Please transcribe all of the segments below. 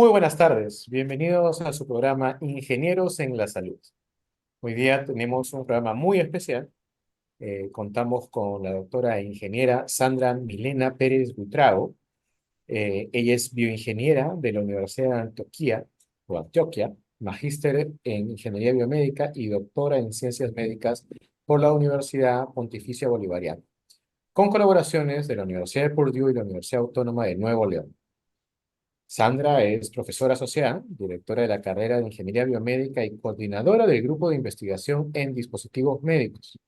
Muy buenas tardes, bienvenidos a su programa Ingenieros en la Salud. Hoy día tenemos un programa muy especial. Contamos con la doctora e ingeniera Sandra Milena Pérez Buitrago. Ella es bioingeniera de la Universidad de Antioquia, magíster en Ingeniería Biomédica y doctora en Ciencias Médicas por la Universidad Pontificia Bolivariana, con colaboraciones de la Universidad de Purdue y la Universidad Autónoma de Nuevo León. Sandra es profesora asociada, directora de la carrera de Ingeniería Biomédica y coordinadora del grupo de investigación en dispositivos médicos.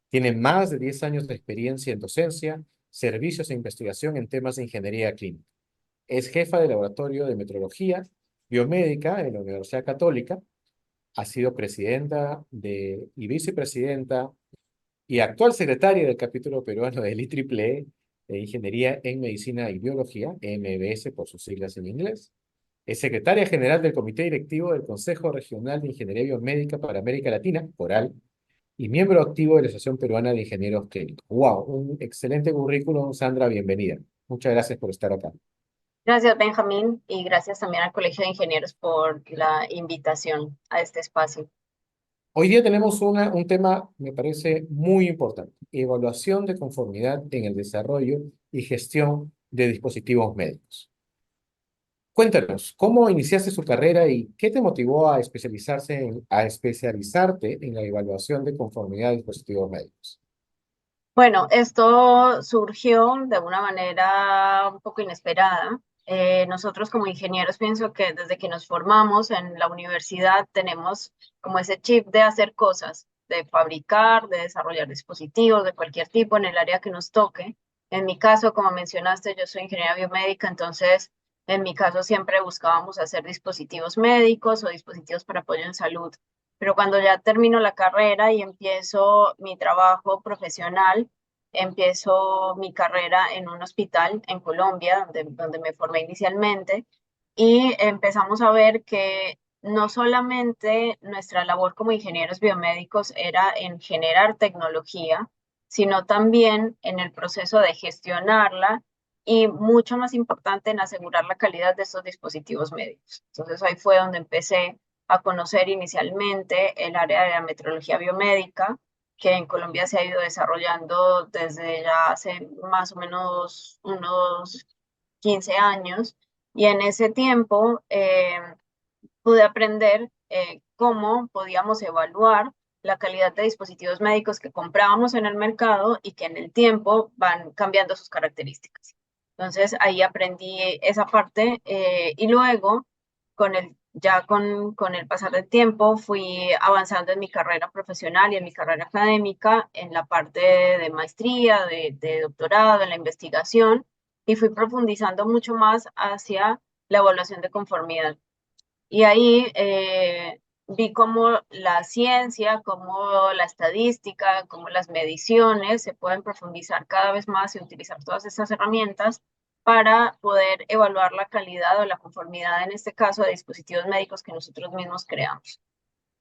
Tiene más de 10 años de experiencia en docencia, servicios e investigación en temas de ingeniería clínica. Es jefa de laboratorio de metrología biomédica en la Universidad Católica. Ha sido presidenta y vicepresidenta y actual secretaria del capítulo peruano del IEEE de Ingeniería en Medicina y Biología, MBS por sus siglas en inglés. Es secretaria general del Comité Directivo del Consejo Regional de Ingeniería Biomédica para América Latina, CORAL, y miembro activo de la Asociación Peruana de Ingenieros Clínicos. ¡Wow! Un excelente currículum, Sandra, bienvenida. Muchas gracias por estar acá. Gracias, Benjamín, y gracias también al Colegio de Ingenieros por la invitación a este espacio. Hoy día tenemos un tema, me parece, muy importante: evaluación de conformidad en el desarrollo y gestión de dispositivos médicos. Cuéntanos, ¿cómo iniciaste su carrera y qué te motivó a especializarte en la evaluación de conformidad de dispositivos médicos? Bueno, esto surgió de una manera un poco inesperada. Nosotros como ingenieros pienso que desde que nos formamos en la universidad tenemos como ese chip de hacer cosas, de fabricar, de desarrollar dispositivos de cualquier tipo en el área que nos toque. En mi caso, como mencionaste, yo soy ingeniera biomédica, entonces en mi caso siempre buscábamos hacer dispositivos médicos o dispositivos para apoyo en salud. Pero cuando ya termino la carrera y empiezo mi trabajo profesional, empiezo mi carrera en un hospital en Colombia, donde me formé inicialmente, y empezamos a ver que no solamente nuestra labor como ingenieros biomédicos era en generar tecnología, sino también en el proceso de gestionarla y mucho más importante en asegurar la calidad de estos dispositivos médicos. Entonces ahí fue donde empecé a conocer inicialmente el área de la metrología biomédica, que en Colombia se ha ido desarrollando desde ya hace más o menos unos 15 años. Y en ese tiempo pude aprender cómo podíamos evaluar la calidad de dispositivos médicos que comprábamos en el mercado y que en el tiempo van cambiando sus características. Entonces ahí aprendí esa parte y luego con el pasar del tiempo fui avanzando en mi carrera profesional y en mi carrera académica en la parte de maestría, de doctorado, en la investigación y fui profundizando mucho más hacia la evaluación de conformidad. Y ahí vi cómo la ciencia, cómo la estadística, cómo las mediciones se pueden profundizar cada vez más y utilizar todas estas herramientas para poder evaluar la calidad o la conformidad, en este caso, de dispositivos médicos que nosotros mismos creamos.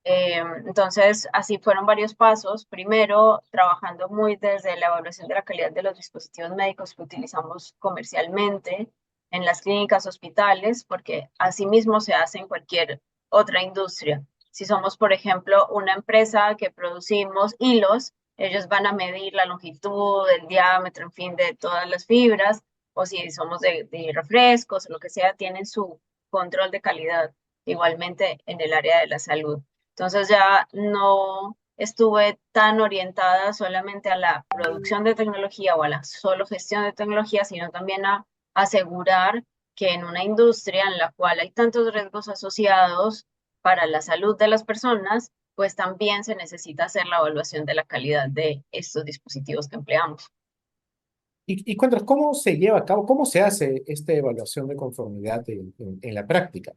Entonces, así fueron varios pasos. Primero, trabajando muy desde la evaluación de la calidad de los dispositivos médicos que utilizamos comercialmente en las clínicas, hospitales, porque asimismo se hace en cualquier otra industria. Si somos, por ejemplo, una empresa que producimos hilos, ellos van a medir la longitud, el diámetro, en fin, de todas las fibras, o si somos de refrescos o lo que sea, tienen su control de calidad, igualmente en el área de la salud. Entonces ya no estuve tan orientada solamente a la producción de tecnología o a la solo gestión de tecnología, sino también a asegurar que en una industria en la cual hay tantos riesgos asociados para la salud de las personas, pues también se necesita hacer la evaluación de la calidad de estos dispositivos que empleamos. Y cuéntanos, ¿cómo se lleva a cabo, cómo se hace esta evaluación de conformidad en la práctica?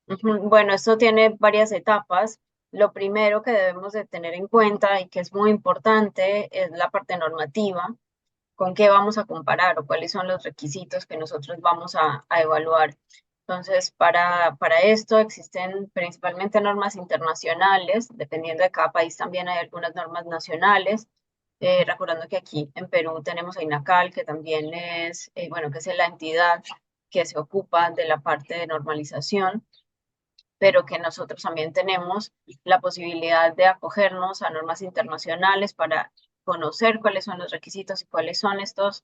Ujú. Bueno, esto tiene varias etapas. Lo primero que debemos de tener en cuenta y que es muy importante es la parte normativa, con qué vamos a comparar o cuáles son los requisitos que nosotros vamos a evaluar. Entonces, para esto existen principalmente normas internacionales, dependiendo de cada país también hay algunas normas nacionales. Recordando que aquí en Perú tenemos a INACAL, que también es, bueno, que es la entidad que se ocupa de la parte de normalización, pero que nosotros también tenemos la posibilidad de acogernos a normas internacionales para conocer cuáles son los requisitos y cuáles son estos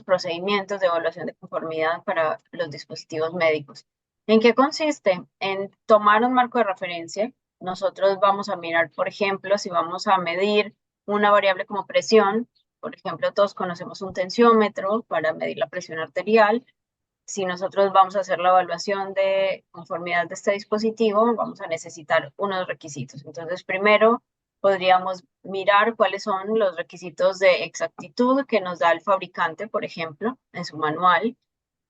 procedimientos de evaluación de conformidad para los dispositivos médicos. ¿En qué consiste? En tomar un marco de referencia. Nosotros vamos a mirar, por ejemplo, si vamos a medir una variable como presión. Por ejemplo, todos conocemos un tensiómetro para medir la presión arterial. Si nosotros vamos a hacer la evaluación de conformidad de este dispositivo, vamos a necesitar unos requisitos. Entonces, primero podríamos mirar cuáles son los requisitos de exactitud que nos da el fabricante, por ejemplo, en su manual.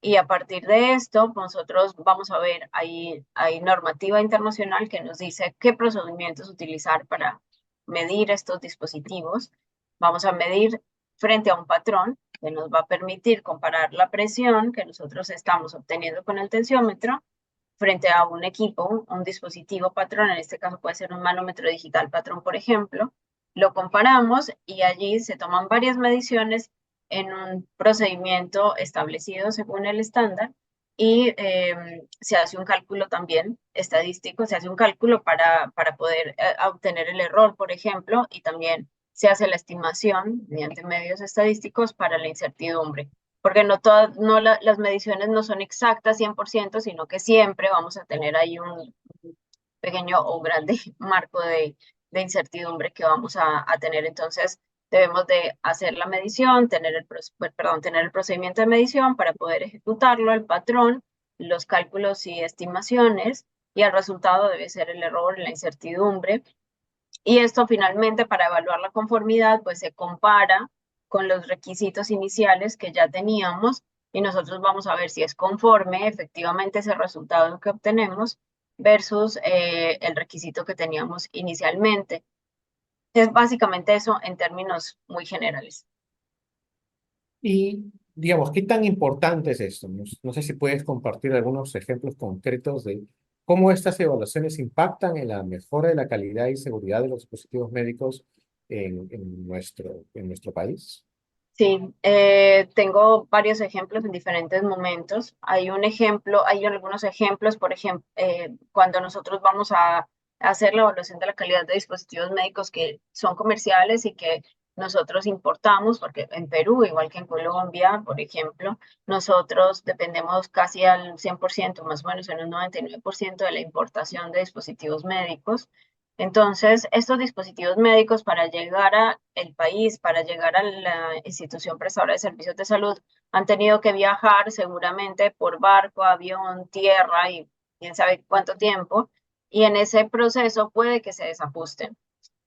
Y a partir de esto, nosotros vamos a ver, hay normativa internacional que nos dice qué procedimientos utilizar para medir estos dispositivos. Vamos a medir frente a un patrón que nos va a permitir comparar la presión que nosotros estamos obteniendo con el tensiómetro frente a un equipo, un dispositivo patrón, en este caso puede ser un manómetro digital patrón, por ejemplo. Lo comparamos y allí se toman varias mediciones en un procedimiento establecido según el estándar y se hace un cálculo también estadístico, se hace un cálculo para poder obtener el error, por ejemplo, y también se hace la estimación mediante medios estadísticos para la incertidumbre, porque no todas, las mediciones no son exactas 100%, sino que siempre vamos a tener ahí un pequeño o grande marco de incertidumbre que vamos a tener. Entonces, debemos de hacer la medición, tener el procedimiento de medición para poder ejecutarlo, el patrón, los cálculos y estimaciones, y el resultado debe ser el error, la incertidumbre. Y esto finalmente para evaluar la conformidad, pues se compara con los requisitos iniciales que ya teníamos y nosotros vamos a ver si es conforme efectivamente ese resultado que obtenemos versus el requisito que teníamos inicialmente. Es básicamente eso en términos muy generales. Y, digamos, ¿qué tan importante es esto? No sé si puedes compartir algunos ejemplos concretos de cómo estas evaluaciones impactan en la mejora de la calidad y seguridad de los dispositivos médicos en nuestro país. Sí, tengo varios ejemplos en diferentes momentos. Hay un ejemplo, hay algunos ejemplos, por ejemplo, cuando nosotros vamos a hacer la evaluación de la calidad de dispositivos médicos que son comerciales y que nosotros importamos, porque en Perú, igual que en Colombia, por ejemplo, nosotros dependemos casi al 100%, más o menos en un 99% de la importación de dispositivos médicos. Entonces, estos dispositivos médicos para llegar a el país, para llegar a la institución prestadora de servicios de salud, han tenido que viajar seguramente por barco, avión, tierra y quién sabe cuánto tiempo, y en ese proceso puede que se desajusten.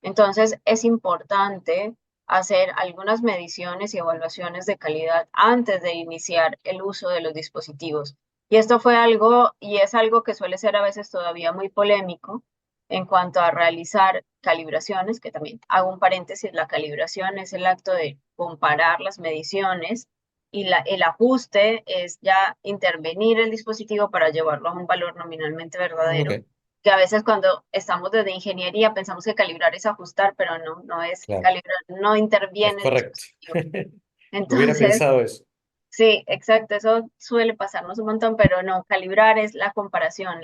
Entonces, es importante hacer algunas mediciones y evaluaciones de calidad antes de iniciar el uso de los dispositivos. Y esto fue algo, y es algo que suele ser a veces todavía muy polémico en cuanto a realizar calibraciones, que también hago un paréntesis, la calibración es el acto de comparar las mediciones y el ajuste es ya intervenir el dispositivo para llevarlo a un valor nominalmente verdadero, Ok, que a veces cuando estamos desde ingeniería pensamos que calibrar es ajustar, pero no, no es claro, calibrar, no es interviene el correcto. dispositivo. Hubiera Entonces, pensado eso. sí, exacto, eso suele pasarnos un montón, pero no, calibrar es la comparación,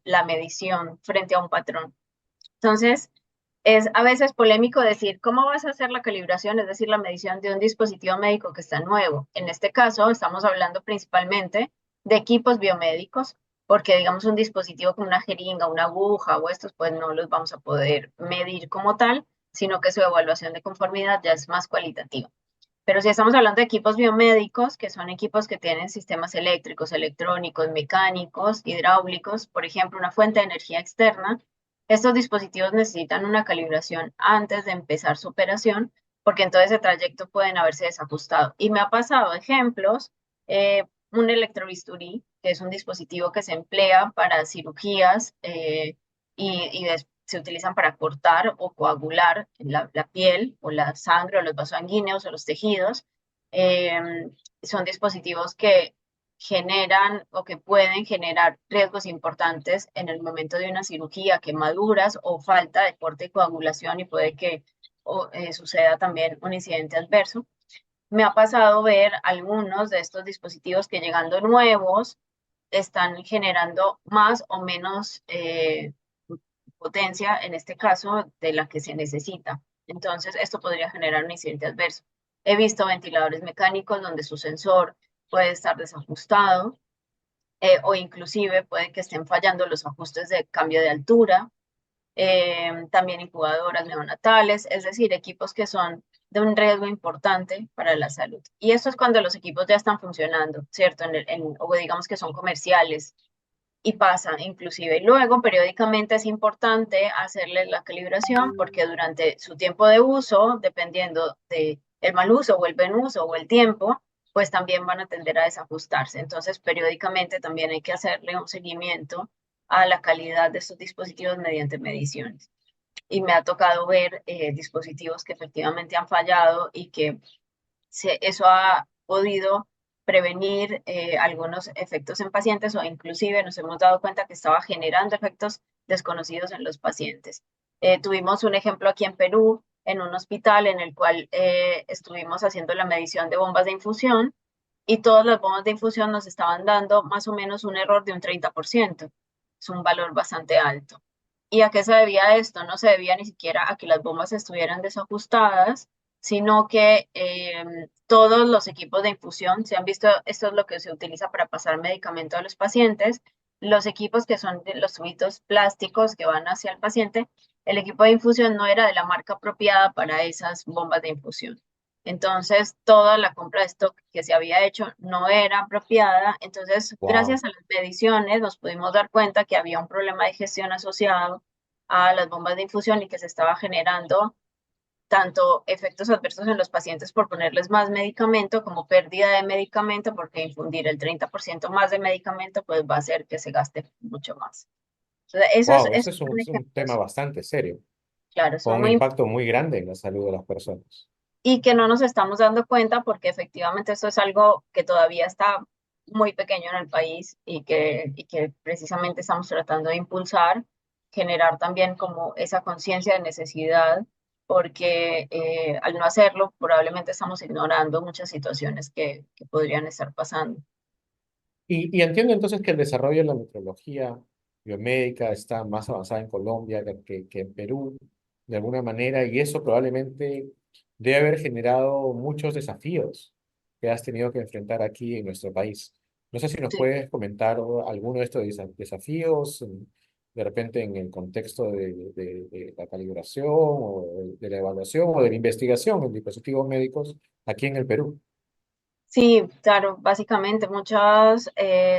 la medición frente a un patrón. Entonces, es a veces polémico decir, ¿cómo vas a hacer la calibración, es decir, la medición de un dispositivo médico que está nuevo? En este caso, estamos hablando principalmente de equipos biomédicos, porque digamos un dispositivo como una jeringa, una aguja o estos, pues no los vamos a poder medir como tal, sino que su evaluación de conformidad ya es más cualitativa. Pero si estamos hablando de equipos biomédicos, que son equipos que tienen sistemas eléctricos, electrónicos, mecánicos, hidráulicos, por ejemplo, una fuente de energía externa, estos dispositivos necesitan una calibración antes de empezar su operación, porque en todo ese trayecto pueden haberse desajustado. Y me ha pasado ejemplos, un electrobisturí, que es un dispositivo que se emplea para cirugías se utilizan para cortar o coagular la piel o la sangre o los vasos sanguíneos o los tejidos. Son dispositivos que generan o que pueden generar riesgos importantes en el momento de una cirugía, quemaduras o falta de corte y coagulación y puede que suceda también un incidente adverso. me ha pasado ver algunos de estos dispositivos que llegando nuevos están generando más o menos potencia, en este caso, de la que se necesita. Entonces, esto podría generar un incidente adverso. He visto ventiladores mecánicos donde su sensor puede estar desajustado o inclusive puede que estén fallando los ajustes de cambio de altura, también incubadoras neonatales, es decir, equipos que son de un riesgo importante para la salud. Y esto es cuando los equipos ya están funcionando, ¿cierto? O digamos que son comerciales y pasa inclusive. Luego, periódicamente es importante hacerles la calibración porque durante su tiempo de uso, dependiendo de el mal uso o el buen uso o el tiempo, pues también van a tender a desajustarse. Entonces, periódicamente también hay que hacerle un seguimiento a la calidad de estos dispositivos mediante mediciones. Y me ha tocado ver dispositivos que efectivamente han fallado y que eso ha podido prevenir algunos efectos en pacientes o inclusive nos hemos dado cuenta que estaba generando efectos desconocidos en los pacientes. Tuvimos un ejemplo aquí en Perú, en un hospital en el cual estuvimos haciendo la medición de bombas de infusión y todas las bombas de infusión nos estaban dando más o menos un error de un 30%. Es un valor bastante alto. ¿Y a qué se debía esto? No se debía ni siquiera a que las bombas estuvieran desajustadas, sino que todos los equipos de infusión, se han visto, esto es lo que se utiliza para pasar medicamento a los pacientes, los equipos que son de los tubitos plásticos que van hacia el paciente, el equipo de infusión no era de la marca apropiada para esas bombas de infusión. Entonces, toda la compra de stock que se había hecho no era apropiada. Entonces, Wow. gracias a las mediciones, nos pudimos dar cuenta que había un problema de gestión asociado a las bombas de infusión y que se estaba generando tanto efectos adversos en los pacientes por ponerles más medicamento como pérdida de medicamento, porque infundir el 30% más de medicamento pues va a hacer que se gaste mucho más. Entonces, Wow, ese esos es son un tema ejemplos, bastante serio, claro, con son un muy impacto muy grande en la salud de las personas. y que no nos estamos dando cuenta porque efectivamente esto es algo que todavía está muy pequeño en el país y que precisamente estamos tratando de impulsar, generar también como esa conciencia de necesidad, porque al no hacerlo probablemente estamos ignorando muchas situaciones que podrían estar pasando. Y entiendo entonces que el desarrollo de la metrología biomédica está más avanzada en Colombia que en Perú, de alguna manera, y eso probablemente debe haber generado muchos desafíos que has tenido que enfrentar aquí en nuestro país. No sé si nos Sí. puedes comentar alguno de estos desafíos, de repente en el contexto de la calibración o de la evaluación o de la investigación en dispositivos médicos aquí en el Perú. Sí, claro, básicamente muchas,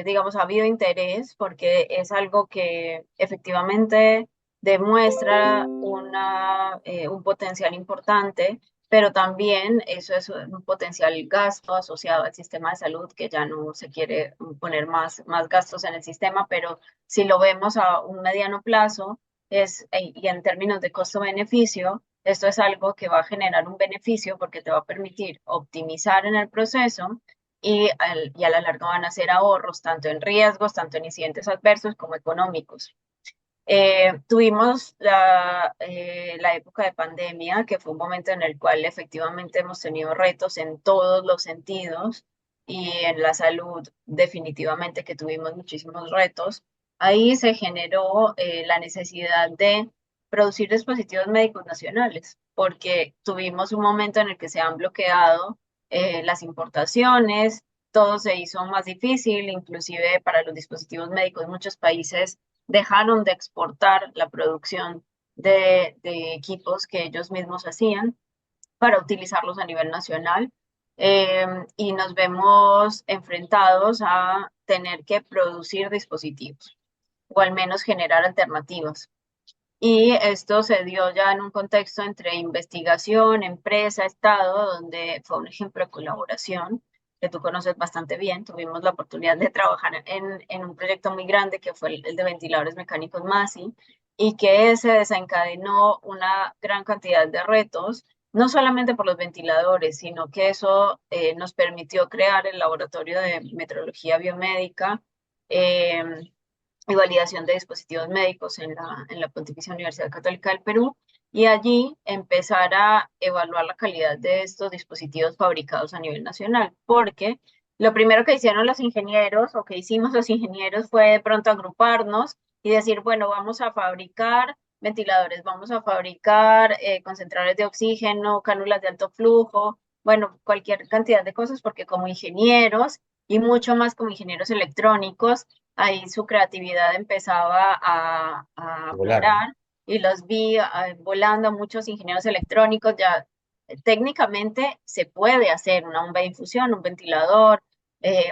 digamos, ha habido interés porque es algo que efectivamente demuestra un potencial importante, pero también eso es un potencial gasto asociado al sistema de salud que ya no se quiere poner más gastos en el sistema, pero si lo vemos a un mediano plazo y en términos de costo-beneficio, esto es algo que va a generar un beneficio porque te va a permitir optimizar en el proceso y a la larga van a ser ahorros tanto en riesgos, tanto en incidentes adversos como económicos. Tuvimos la época de pandemia, que fue un momento en el cual efectivamente hemos tenido retos en todos los sentidos y en la salud definitivamente que tuvimos muchísimos retos. Ahí se generó la necesidad de producir dispositivos médicos nacionales, porque tuvimos un momento en el que se han bloqueado las importaciones, todo se hizo más difícil, inclusive para los dispositivos médicos, muchos países dejaron de exportar la producción de equipos que ellos mismos hacían para utilizarlos a nivel nacional. Y nos vemos enfrentados a tener que producir dispositivos o al menos generar alternativas. Y esto se dio ya en un contexto entre investigación, empresa, Estado, donde fue un ejemplo de colaboración que tú conoces bastante bien. Tuvimos la oportunidad de trabajar en un proyecto muy grande que fue el de ventiladores mecánicos MASI y que se desencadenó una gran cantidad de retos, no solamente por los ventiladores, sino que eso nos permitió crear el laboratorio de metrología biomédica. Y validación de dispositivos médicos en la Pontificia Universidad Católica del Perú. y allí empezar a evaluar la calidad de estos dispositivos fabricados a nivel nacional, porque lo primero que hicieron los ingenieros o que hicimos los ingenieros fue de pronto agruparnos y decir, bueno, vamos a fabricar ventiladores, vamos a fabricar concentradores de oxígeno, cánulas de alto flujo, bueno, cualquier cantidad de cosas, porque como ingenieros y mucho más como ingenieros electrónicos, ahí su creatividad empezaba a Volar, ¿no? aflorar y los vi volando a muchos ingenieros electrónicos. Ya técnicamente se puede hacer una bomba de infusión, un ventilador,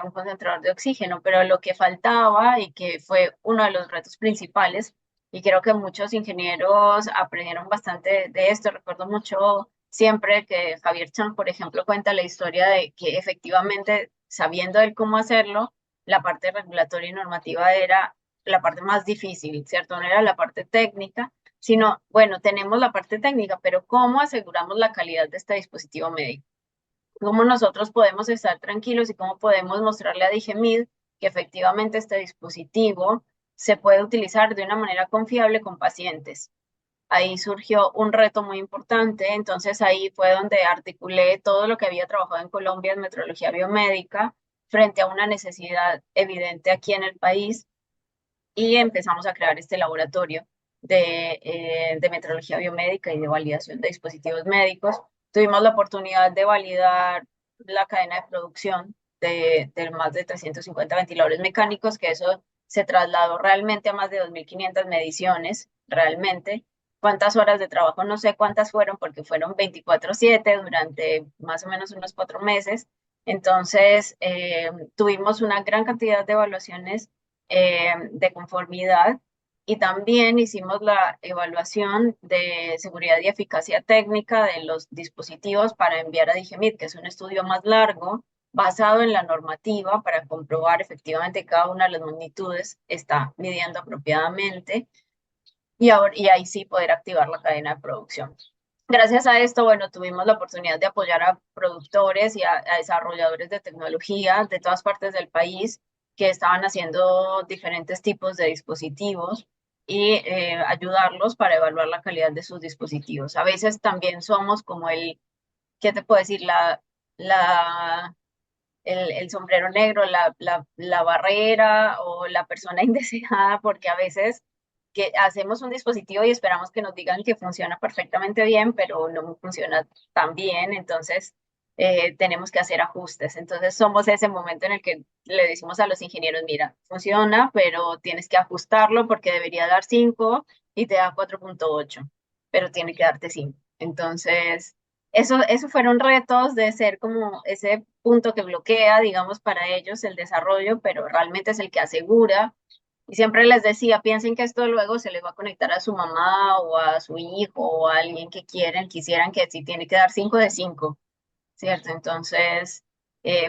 un concentrador de oxígeno, pero lo que faltaba y que fue uno de los retos principales, y creo que muchos ingenieros aprendieron bastante de esto. Recuerdo mucho siempre que Javier Chan, por ejemplo, cuenta la historia de que efectivamente, sabiendo él cómo hacerlo, la parte regulatoria y normativa era la parte más difícil, ¿cierto? No era la parte técnica, sino, bueno, tenemos la parte técnica, pero ¿cómo aseguramos la calidad de este dispositivo médico? ¿Cómo nosotros podemos estar tranquilos y cómo podemos mostrarle a Digemid que efectivamente este dispositivo se puede utilizar de una manera confiable con pacientes? Ahí surgió un reto muy importante, entonces ahí fue donde articulé todo lo que había trabajado en Colombia en metrología biomédica frente a una necesidad evidente aquí en el país, y empezamos a crear este laboratorio de metrología biomédica y de validación de dispositivos médicos. Tuvimos la oportunidad de validar la cadena de producción de más de 350 ventiladores mecánicos, que eso se trasladó realmente a más de 2.500 mediciones, realmente. ¿Cuántas horas de trabajo? No sé cuántas fueron, porque fueron 24/7 durante más o menos unos 4 meses. Entonces, tuvimos una gran cantidad de evaluaciones de conformidad, y también hicimos la evaluación de seguridad y eficacia técnica de los dispositivos para enviar a Digemid, que es un estudio más largo basado en la normativa para comprobar efectivamente que cada una de las magnitudes está midiendo apropiadamente, y ahí sí poder activar la cadena de producción. Gracias a esto, bueno, tuvimos la oportunidad de apoyar a productores y a desarrolladores de tecnología de todas partes del país que estaban haciendo diferentes tipos de dispositivos, y ayudarlos para evaluar la calidad de sus dispositivos. A veces también somos como ¿qué te puedo decir? El sombrero negro, la barrera o la persona indeseada, porque a veces que hacemos un dispositivo y esperamos que nos digan que funciona perfectamente bien, pero no funciona tan bien, entonces tenemos que hacer ajustes. Entonces somos ese momento en el que le decimos a los ingenieros, mira, funciona, pero tienes que ajustarlo porque debería dar 5 y te da 4,8, pero tiene que darte 5. Entonces, eso fueron retos de ser como ese punto que bloquea, digamos, para ellos el desarrollo, pero realmente es el que asegura. Y siempre les decía, piensen que esto luego se les va a conectar a su mamá o a su hijo o a alguien que quisieran que sí tiene que dar 5 de 5, ¿cierto? Entonces,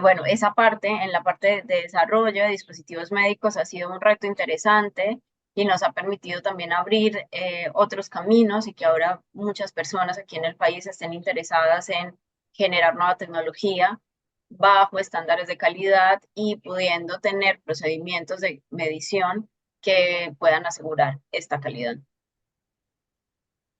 bueno, esa parte, en la parte de desarrollo de dispositivos médicos, ha sido un reto interesante y nos ha permitido también abrir otros caminos, y que ahora muchas personas aquí en el país estén interesadas en generar nueva tecnología bajo estándares de calidad y pudiendo tener procedimientos de medición que puedan asegurar esta calidad.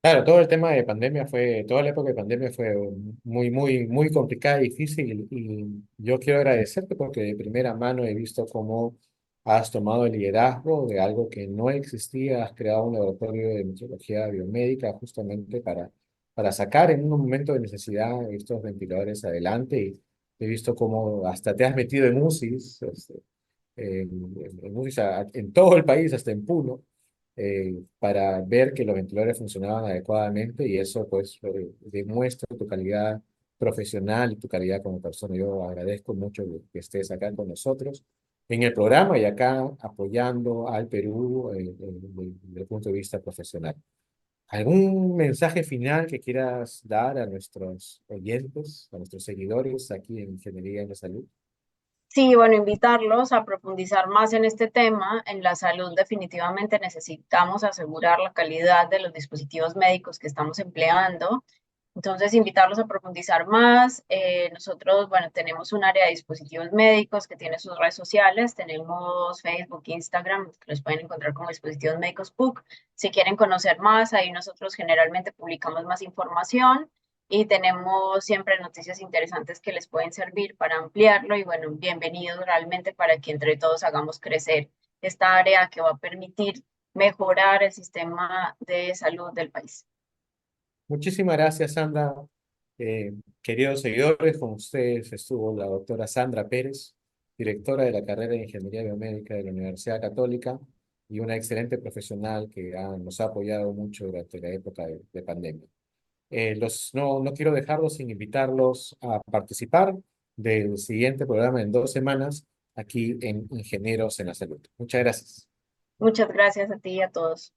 Claro, todo el tema de pandemia toda la época de pandemia fue muy, muy, muy complicada y difícil. Y yo quiero agradecerte porque de primera mano he visto cómo has tomado el liderazgo de algo que no existía. Has creado un laboratorio de metrología biomédica justamente para sacar en un momento de necesidad estos ventiladores adelante. Y he visto cómo hasta te has metido en UCIs, en UCIs en todo el país, hasta en Puno, para ver que los ventiladores funcionaban adecuadamente, y eso pues demuestra tu calidad profesional y tu calidad como persona. Yo agradezco mucho que estés acá con nosotros en el programa y acá apoyando al Perú desde el punto de vista profesional. ¿Algún mensaje final que quieras dar a nuestros oyentes, a nuestros seguidores aquí en Ingeniería en la Salud? Sí, bueno, invitarlos a profundizar más en este tema. En la salud definitivamente necesitamos asegurar la calidad de los dispositivos médicos que estamos empleando. Entonces, invitarlos a profundizar más. Nosotros, bueno, tenemos un área de dispositivos médicos que tiene sus redes sociales. Tenemos Facebook, Instagram, que los pueden encontrar como Dispositivos Médicos PUC. Si quieren conocer más, ahí nosotros generalmente publicamos más información y tenemos siempre noticias interesantes que les pueden servir para ampliarlo. Y bueno, bienvenidos realmente para que entre todos hagamos crecer esta área que va a permitir mejorar el sistema de salud del país. Muchísimas gracias, Sandra. Queridos seguidores, con ustedes estuvo la doctora Sandra Pérez, directora de la carrera de Ingeniería Biomédica de la Universidad Católica y una excelente profesional que nos ha apoyado mucho durante la época de pandemia. No quiero dejarlos sin invitarlos a participar del siguiente programa en 2 semanas aquí en Ingenieros en la Salud. Muchas gracias. Muchas gracias a ti y a todos.